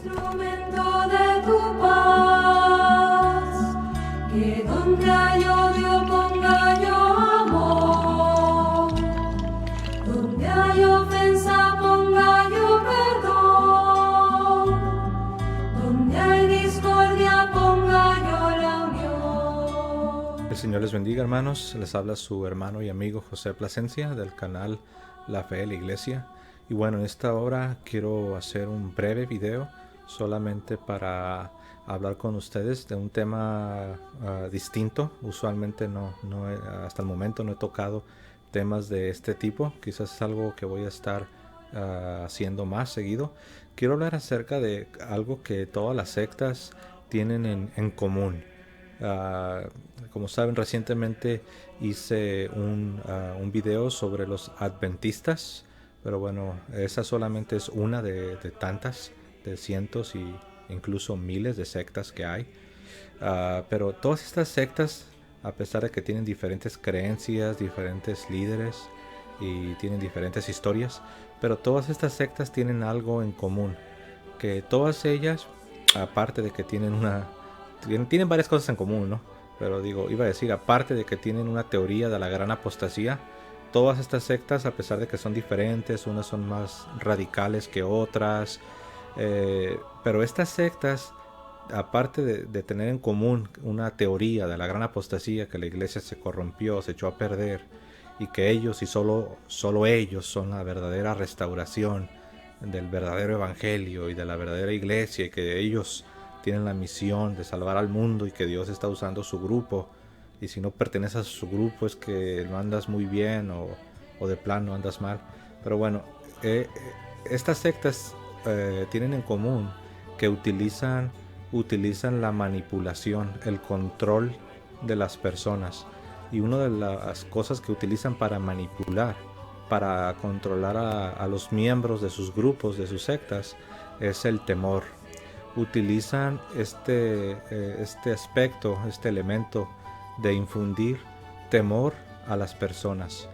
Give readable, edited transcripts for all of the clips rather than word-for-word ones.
Instrumento de tu paz, que donde hay odio ponga yo amor, donde hay ofensa ponga yo perdón, donde hay discordia ponga yo la unión. El Señor les bendiga, hermanos. Les habla su hermano y amigo José Plasencia del canal La Fe de la Iglesia. Y bueno, en esta hora quiero hacer un breve video solamente para hablar con ustedes de un tema distinto. Usualmente hasta el momento no he tocado temas de este tipo. Quizás es algo que voy a estar haciendo más seguido. Quiero hablar acerca de algo que todas las sectas tienen en común. Como saben, recientemente hice un video sobre los adventistas, pero bueno, esa solamente es una de tantas, de cientos y incluso miles de sectas que hay. Pero todas estas sectas, a pesar de que tienen diferentes creencias, diferentes líderes y tienen diferentes historias, pero todas estas sectas tienen algo en común, que todas ellas, aparte de que tienen varias cosas en común, ¿no? Pero aparte de que tienen una teoría de la gran apostasía, todas estas sectas, a pesar de que son diferentes, unas son más radicales que otras, pero estas sectas, aparte de tener en común una teoría de la gran apostasía, que la iglesia se corrompió, se echó a perder, y que ellos y solo ellos son la verdadera restauración del verdadero evangelio y de la verdadera iglesia, y que ellos tienen la misión de salvar al mundo y que Dios está usando su grupo, y si no perteneces a su grupo es que no andas muy bien o de plano andas mal. Pero bueno, estas sectas tienen en común que utilizan la manipulación, el control de las personas, y una de las cosas que utilizan para manipular, para controlar a los miembros de sus grupos, de sus sectas, es el temor. Utilizan este aspecto, este elemento de infundir temor a las personas,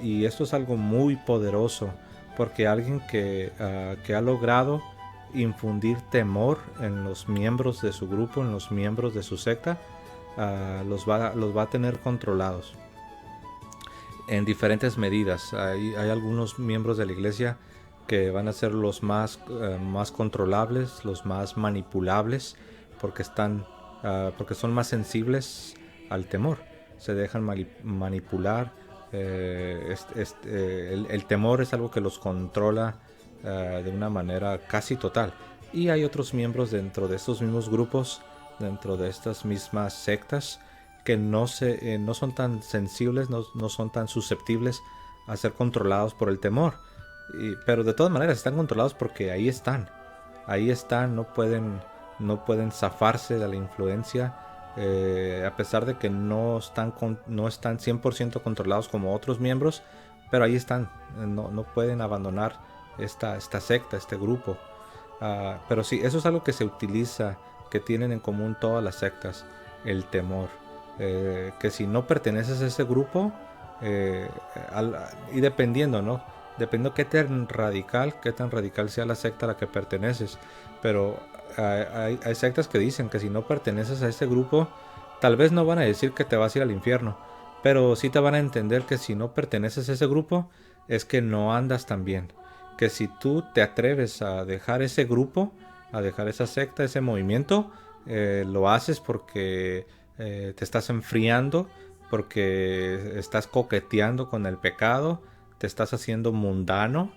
y esto es algo muy poderoso, porque alguien que ha logrado infundir temor en los miembros de su grupo, en los miembros de su secta, los va a tener controlados en diferentes medidas. Hay algunos miembros de la iglesia que van a ser los más controlables, los más manipulables, porque son más sensibles al temor. Se dejan manipular. El temor es algo que los controla de una manera casi total. Y hay otros miembros dentro de estos mismos grupos, dentro de estas mismas sectas, que no son tan sensibles, no son tan susceptibles a ser controlados por el temor. Pero de todas maneras están controlados porque ahí están, no pueden zafarse de la influencia, a pesar de que no están 100% controlados como otros miembros, pero ahí están, no pueden abandonar esta secta, este grupo. Pero sí, eso es algo que se utiliza, que tienen en común todas las sectas, el temor, que si no perteneces a ese grupo, y dependiendo qué tan radical sea la secta a la que perteneces. Pero hay sectas que dicen que si no perteneces a ese grupo, tal vez no van a decir que te vas a ir al infierno, pero sí te van a entender que si no perteneces a ese grupo es que no andas tan bien. Que si tú te atreves a dejar ese grupo, a dejar esa secta, ese movimiento, lo haces porque te estás enfriando, porque estás coqueteando con el pecado, te estás haciendo mundano,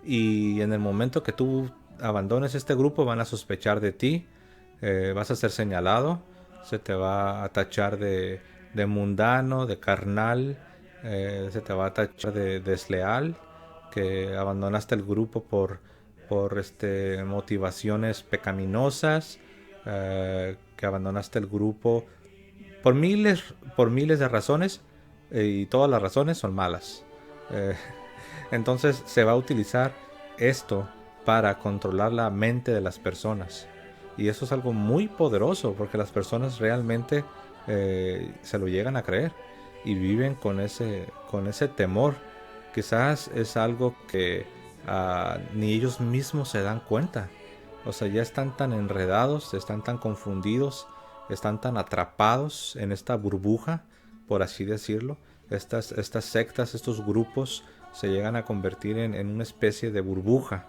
y en el momento que tú abandones este grupo van a sospechar de ti, vas a ser señalado, se te va a tachar de mundano, de carnal, se te va a tachar de desleal, que abandonaste el grupo por motivaciones pecaminosas, que abandonaste el grupo por miles de razones, y todas las razones son malas. Entonces se va a utilizar esto para controlar la mente de las personas, y eso es algo muy poderoso, porque las personas realmente se lo llegan a creer y viven con ese temor. Quizás es algo que ni ellos mismos se dan cuenta, O sea, ya están tan enredados, están tan confundidos, están tan atrapados en esta burbuja, por así decirlo. Estas sectas, estos grupos se llegan a convertir en una especie de burbuja,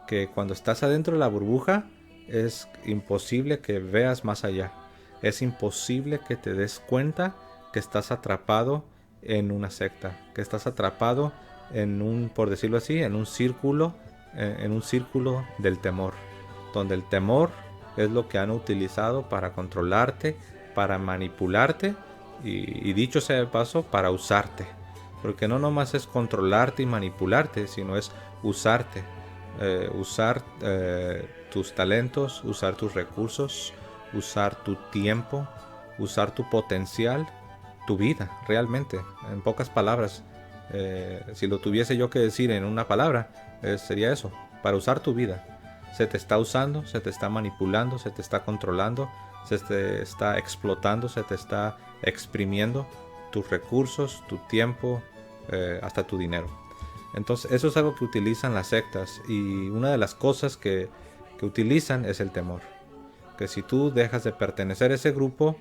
que cuando estás adentro de la burbuja es imposible que veas más allá. Es imposible que te des cuenta que estás atrapado en una secta, que estás atrapado en un, por decirlo así, en un círculo del temor, donde el temor es lo que han utilizado para controlarte, para manipularte y dicho sea de paso, para usarte. Porque no nomás es controlarte y manipularte, sino es usarte. Usar tus talentos, usar tus recursos, usar tu tiempo, usar tu potencial, tu vida, realmente. En pocas palabras, si lo tuviese yo que decir en una palabra, sería eso, para usar tu vida. Se te está usando, se te está manipulando, se te está controlando, se te está explotando, se te está exprimiendo tus recursos, tu tiempo, hasta tu dinero. Entonces eso es algo que utilizan las sectas, y una de las cosas que utilizan es el temor. Que si tú dejas de pertenecer a ese grupo,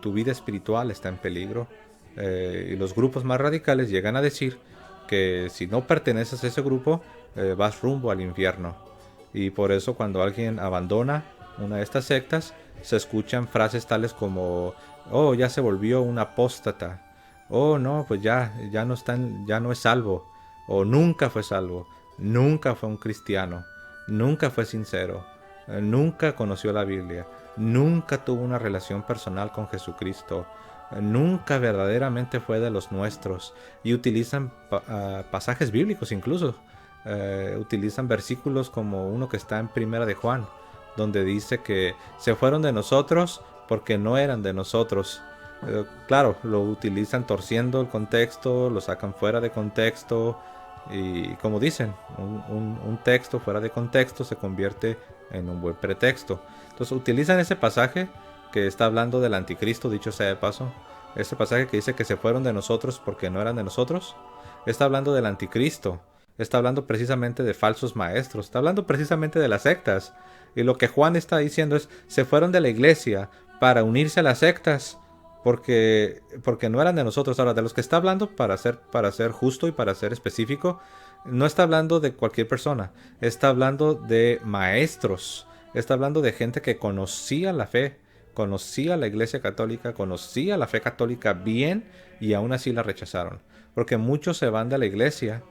tu vida espiritual está en peligro. Y los grupos más radicales llegan a decir que si no perteneces a ese grupo, vas rumbo al infierno. Y por eso cuando alguien abandona una de estas sectas, se escuchan frases tales como: oh, ya se volvió un apóstata. Oh, no, pues ya no es salvo. O nunca fue salvo. Nunca fue un cristiano. Nunca fue sincero. Nunca conoció la Biblia. Nunca tuvo una relación personal con Jesucristo. Nunca verdaderamente fue de los nuestros. Y utilizan pasajes bíblicos incluso. Utilizan versículos como uno que está en Primera de Juan, donde dice que se fueron de nosotros porque no eran de nosotros. Claro, lo utilizan torciendo el contexto, lo sacan fuera de contexto. Y como dicen, un texto fuera de contexto se convierte en un buen pretexto. Entonces utilizan ese pasaje que está hablando del anticristo, dicho sea de paso. Ese pasaje que dice que se fueron de nosotros porque no eran de nosotros, está hablando del anticristo. Está hablando precisamente de falsos maestros. Está hablando precisamente de las sectas. Y lo que Juan está diciendo es: se fueron de la iglesia para unirse a las sectas porque no eran de nosotros. Ahora, de los que está hablando, para ser justo y para ser específico, no está hablando de cualquier persona. Está hablando de maestros. Está hablando de gente que conocía la fe, conocía la iglesia católica, conocía la fe católica bien, y aún así la rechazaron. Porque muchos se van de la iglesia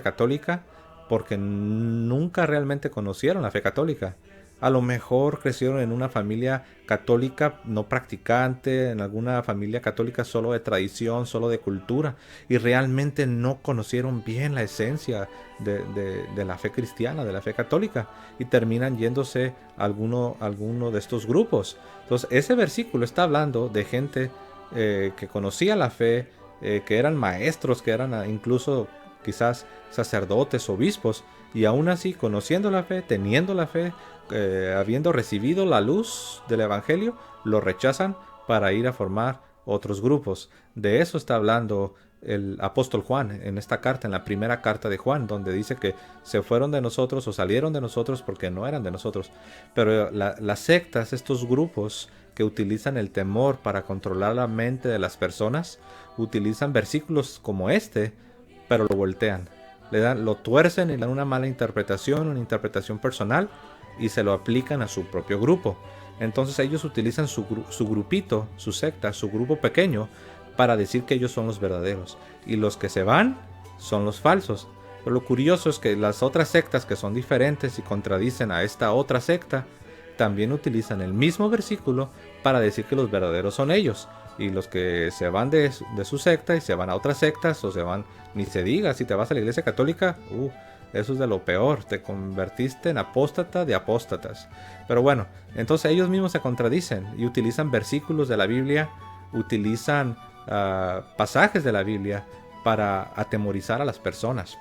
católica porque nunca realmente conocieron la fe católica. A lo mejor crecieron en una familia católica no practicante, en alguna familia católica solo de tradición, solo de cultura, y realmente no conocieron bien la esencia de la fe cristiana, de la fe católica, y terminan yéndose a alguno de estos grupos. Entonces ese versículo está hablando de gente que conocía la fe, que eran maestros, que eran incluso quizás sacerdotes, obispos, y aún así, conociendo la fe, teniendo la fe, habiendo recibido la luz del evangelio, lo rechazan para ir a formar otros grupos. De eso está hablando el apóstol Juan en esta carta, en la primera carta de Juan, donde dice que se fueron de nosotros o salieron de nosotros porque no eran de nosotros. Pero las sectas, estos grupos que utilizan el temor para controlar la mente de las personas, utilizan versículos como este, pero lo voltean. Lo tuercen y le dan una mala interpretación, una interpretación personal, y se lo aplican a su propio grupo. Entonces ellos utilizan su grupito, su secta, su grupo pequeño, para decir que ellos son los verdaderos, y los que se van son los falsos. Pero lo curioso es que las otras sectas, que son diferentes y contradicen a esta otra secta, también utilizan el mismo versículo para decir que los verdaderos son ellos. Y los que se van de su secta y se van a otras sectas, o se van, ni se diga, si te vas a la iglesia católica, eso es de lo peor, te convertiste en apóstata de apóstatas. Pero bueno, entonces ellos mismos se contradicen y utilizan versículos de la Biblia, utilizan pasajes de la Biblia para atemorizar a las personas,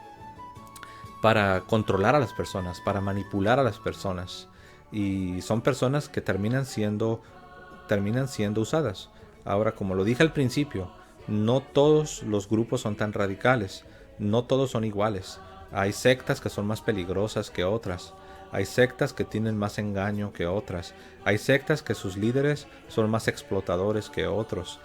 para controlar a las personas, para manipular a las personas. Y son personas que terminan siendo usadas. Ahora, como lo dije al principio, no todos los grupos son tan radicales, no todos son iguales. Hay sectas que son más peligrosas que otras. Hay sectas que tienen más engaño que otras. Hay sectas que sus líderes son más explotadores que otros.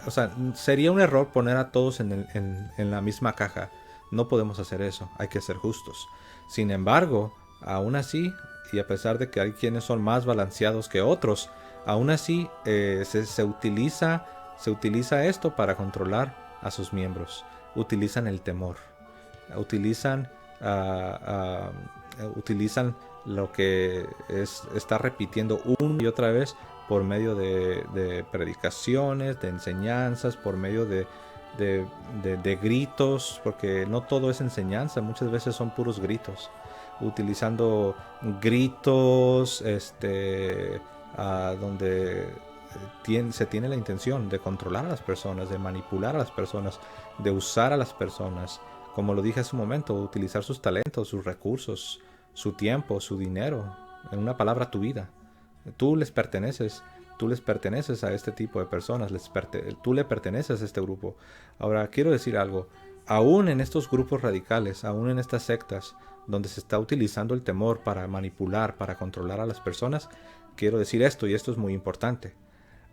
O sea, sería un error poner a todos en la misma caja. No podemos hacer eso. Hay que ser justos. Sin embargo, aún así, y a pesar de que hay quienes son más balanceados que otros, aún así se utiliza esto para controlar a sus miembros. Utilizan el temor. Utilizan lo que está repitiendo una y otra vez por medio de predicaciones, de enseñanzas, por medio de gritos, porque no todo es enseñanza, muchas veces son puros gritos, utilizando gritos donde se tiene la intención de controlar a las personas, de manipular a las personas, de usar a las personas, como lo dije hace un momento, utilizar sus talentos, sus recursos, su tiempo, su dinero, en una palabra, tu vida. Tú les perteneces a este tipo de personas, tú le perteneces a este grupo. Ahora, quiero decir algo, aún en estos grupos radicales, aún en estas sectas, donde se está utilizando el temor para manipular, para controlar a las personas, quiero decir esto, y esto es muy importante.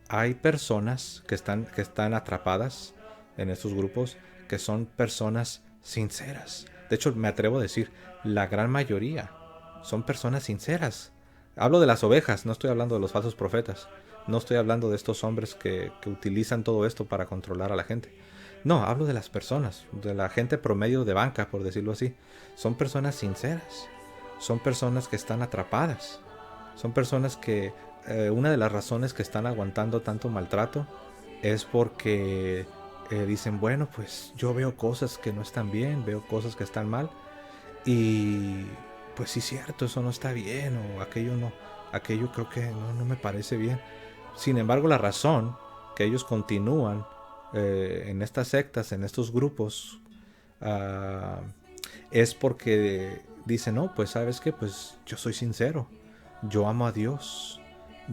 Hay personas que están atrapadas en estos grupos, que son personas sinceras. De hecho, me atrevo a decir, la gran mayoría son personas sinceras. Hablo de las ovejas, no estoy hablando de los falsos profetas. No estoy hablando de estos hombres que utilizan todo esto para controlar a la gente. No, hablo de las personas, de la gente promedio de banca, por decirlo así. Son personas sinceras. Son personas que están atrapadas. Son personas que una de las razones que están aguantando tanto maltrato es porque dicen, bueno, pues yo veo cosas que no están bien, veo cosas que están mal, y pues sí, cierto, eso no está bien, o aquello creo que no me parece bien. Sin embargo, la razón que ellos continúan en estas sectas, en estos grupos, es porque dicen, no, pues sabes qué, pues yo soy sincero, yo amo a Dios,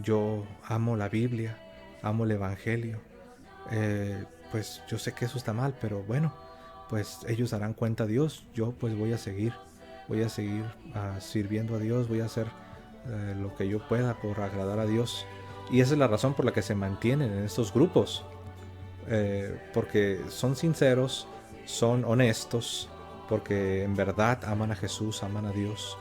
yo amo la Biblia, amo el Evangelio, pues yo sé que eso está mal, pero bueno, pues ellos darán cuenta a Dios, yo pues voy a seguir sirviendo a Dios, voy a hacer lo que yo pueda por agradar a Dios. Y esa es la razón por la que se mantienen en estos grupos, porque son sinceros, son honestos, porque en verdad aman a Jesús, aman a Dios,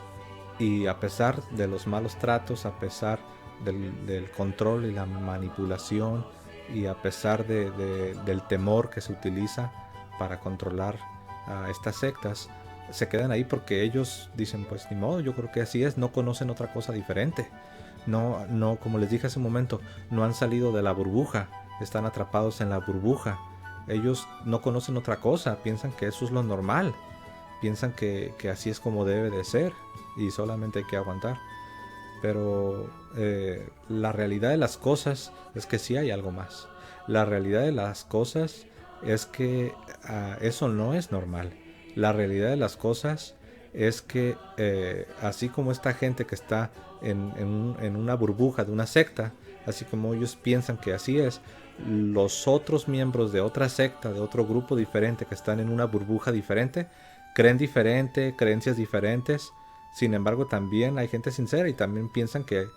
y a pesar de los malos tratos, a pesar del control y la manipulación, y a pesar del temor que se utiliza para controlar a estas sectas, se quedan ahí porque ellos dicen, pues ni modo, yo creo que así es, no conocen otra cosa diferente. No, como les dije hace un momento, no han salido de la burbuja, están atrapados en la burbuja. Ellos no conocen otra cosa, piensan que eso es lo normal, piensan que así es como debe de ser y solamente hay que aguantar. Pero la realidad de las cosas es que sí hay algo más. La realidad de las cosas es que eso no es normal. La realidad de las cosas es que así como esta gente que está en una burbuja de una secta, así como ellos piensan que así es, los otros miembros de otra secta, de otro grupo diferente que están en una burbuja diferente, creen diferente, creencias diferentes. Sin embargo, también hay gente sincera y también piensan que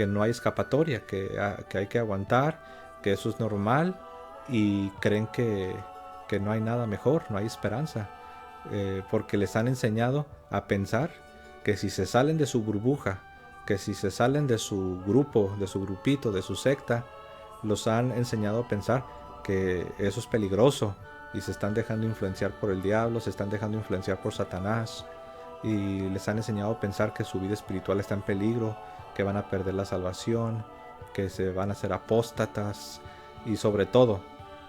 no hay escapatoria, que hay que aguantar, que eso es normal, y creen que no hay nada mejor, no hay esperanza, porque les han enseñado a pensar que si se salen de su burbuja, que si se salen de su grupo, de su grupito, de su secta, los han enseñado a pensar que eso es peligroso y se están dejando influenciar por el diablo, se están dejando influenciar por Satanás, y les han enseñado a pensar que su vida espiritual está en peligro, que van a perder la salvación, que se van a hacer apóstatas, y sobre todo,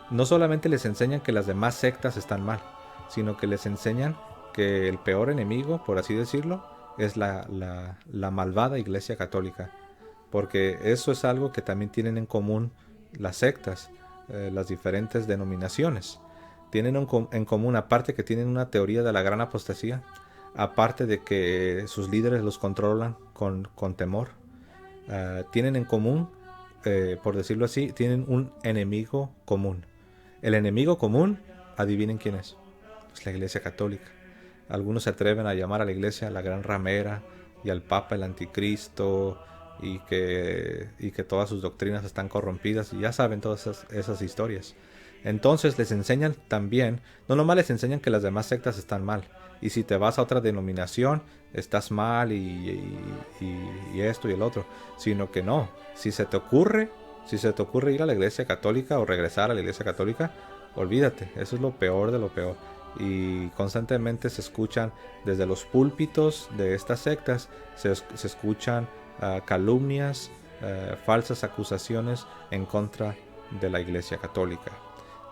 no solamente les enseñan que las demás sectas están mal, sino que les enseñan que el peor enemigo, por así decirlo, es la malvada Iglesia Católica, porque eso es algo que también tienen en común las sectas, las diferentes denominaciones. Tienen en común, aparte que tienen una teoría de la gran apostasía, aparte de que sus líderes los controlan con temor, tienen en común, por decirlo así, tienen un enemigo común. El enemigo común, adivinen quién es. Es la Iglesia Católica. Algunos se atreven a llamar a la iglesia la gran ramera, y al Papa el anticristo y que todas sus doctrinas están corrompidas, y ya saben todas esas historias. Entonces les enseñan también, no nomás les enseñan que las demás sectas están mal, y si te vas a otra denominación estás mal y esto y el otro, sino que no, si se te ocurre ir a la iglesia católica o regresar a la iglesia católica, olvídate, eso es lo peor de lo peor. Y constantemente se escuchan desde los púlpitos de estas sectas, se escuchan calumnias, falsas acusaciones en contra de la iglesia católica.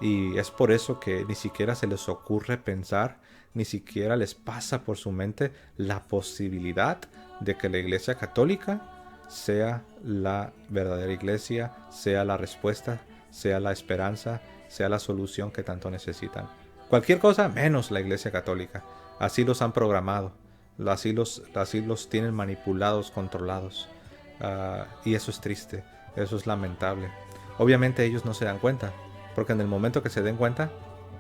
Y es por eso que ni siquiera se les ocurre pensar, ni siquiera les pasa por su mente la posibilidad de que la iglesia católica sea la verdadera iglesia, sea la respuesta, sea la esperanza, sea la solución que tanto necesitan. Cualquier cosa menos la iglesia católica. Así los han programado, así los tienen manipulados, controlados. Y eso es triste, eso es lamentable. Obviamente ellos no se dan cuenta, porque en el momento que se den cuenta,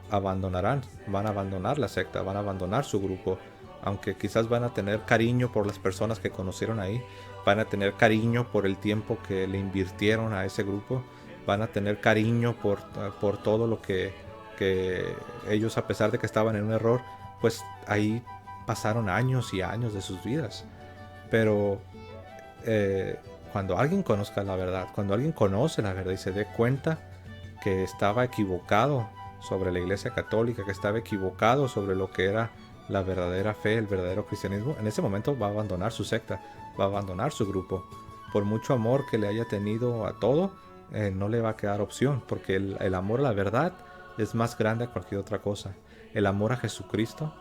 van a abandonar la secta, van a abandonar su grupo. Aunque quizás van a tener cariño por las personas que conocieron ahí, van a tener cariño por el tiempo que le invirtieron a ese grupo, van a tener cariño por todo lo que ellos, a pesar de que estaban en un error, pues ahí pasaron años y años de sus vidas. Pero cuando alguien conozca la verdad, cuando alguien conoce la verdad y se dé cuenta que estaba equivocado sobre la iglesia católica, que estaba equivocado sobre lo que era la verdadera fe, el verdadero cristianismo, en ese momento va a abandonar su secta, va a abandonar su grupo. Por mucho amor que le haya tenido a todo, no le va a quedar opción, porque el amor a la verdad es más grande a cualquier otra cosa. El amor a Jesucristo,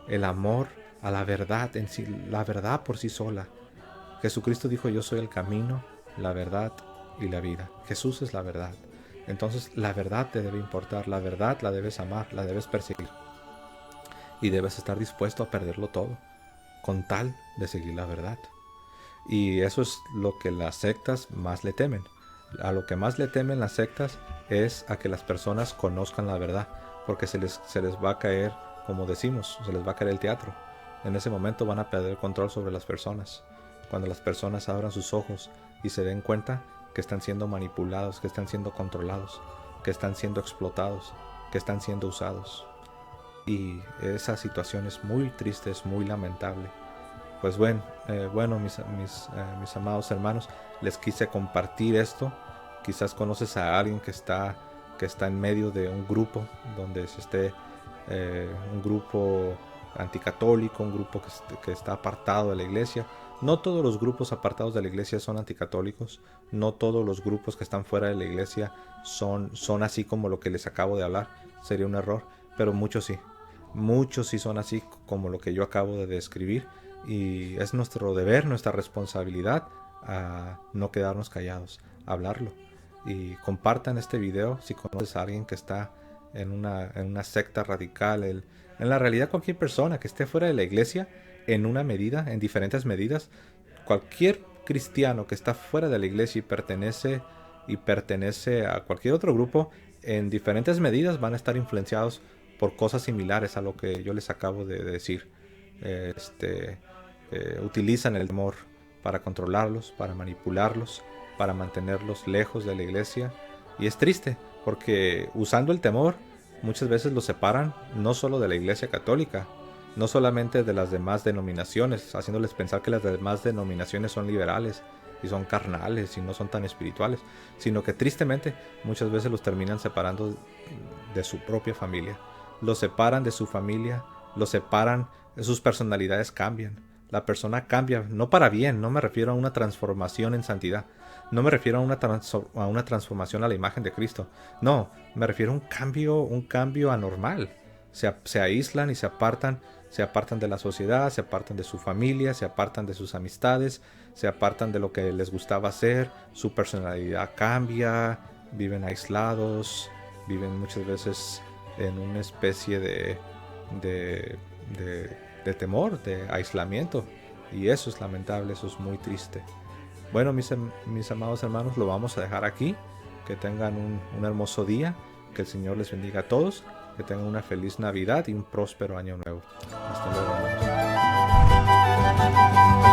el amor a la verdad en sí, la verdad por sí sola. Jesucristo dijo: yo soy el camino, la verdad y la vida. Jesús es la verdad. Entonces la verdad te debe importar, la verdad la debes amar, la debes perseguir. Y debes estar dispuesto a perderlo todo, con tal de seguir la verdad. Y eso es lo que las sectas más le temen. A lo que más le temen las sectas es a que las personas conozcan la verdad, porque se les va a caer, como decimos, se les va a caer el teatro. En ese momento van a perder el control sobre las personas. Cuando las personas abran sus ojos y se den cuenta que están siendo manipulados, que están siendo controlados, que están siendo explotados, que están siendo usados. Y esa situación es muy triste, es muy lamentable. Pues bueno, mis amados hermanos, les quise compartir esto. Quizás conoces a alguien que está en medio de un grupo donde un grupo anticatólico, un grupo que está apartado de la iglesia. No todos los grupos apartados de la iglesia son anticatólicos. No todos los grupos que están fuera de la iglesia son así como lo que les acabo de hablar. Sería un error, pero muchos sí. Muchos sí son así como lo que yo acabo de describir. Y es nuestro deber, nuestra responsabilidad a no quedarnos callados, hablarlo. Y compartan este video si conoces a alguien que está en una secta radical. En la realidad, cualquier persona que esté fuera de la iglesia, en diferentes medidas, cualquier cristiano que está fuera de la iglesia y pertenece a cualquier otro grupo, en diferentes medidas van a estar influenciados por cosas similares a lo que yo les acabo de decir. Utilizan el temor para controlarlos, para manipularlos, para mantenerlos lejos de la iglesia. Y es triste porque usando el temor muchas veces los separan no solo de la iglesia católica, no solamente de las demás denominaciones, haciéndoles pensar que las demás denominaciones son liberales y son carnales y no son tan espirituales, sino que tristemente muchas veces los terminan separando de su propia familia. Los separan de su familia, los separan, sus personalidades cambian. La persona cambia, no para bien, no me refiero a una transformación en santidad, no me refiero a una transformación a la imagen de Cristo, no, me refiero a un cambio anormal. Se aíslan y se apartan de la sociedad, se apartan de su familia, se apartan de sus amistades, se apartan de lo que les gustaba hacer, su personalidad cambia, viven aislados, viven muchas veces en una especie de temor, de aislamiento, y eso es lamentable, eso es muy triste. Bueno, mis amados hermanos, lo vamos a dejar aquí. Que tengan un hermoso día, que el Señor les bendiga a todos, que tengan una feliz Navidad y un próspero año nuevo. Hasta luego, hermanos.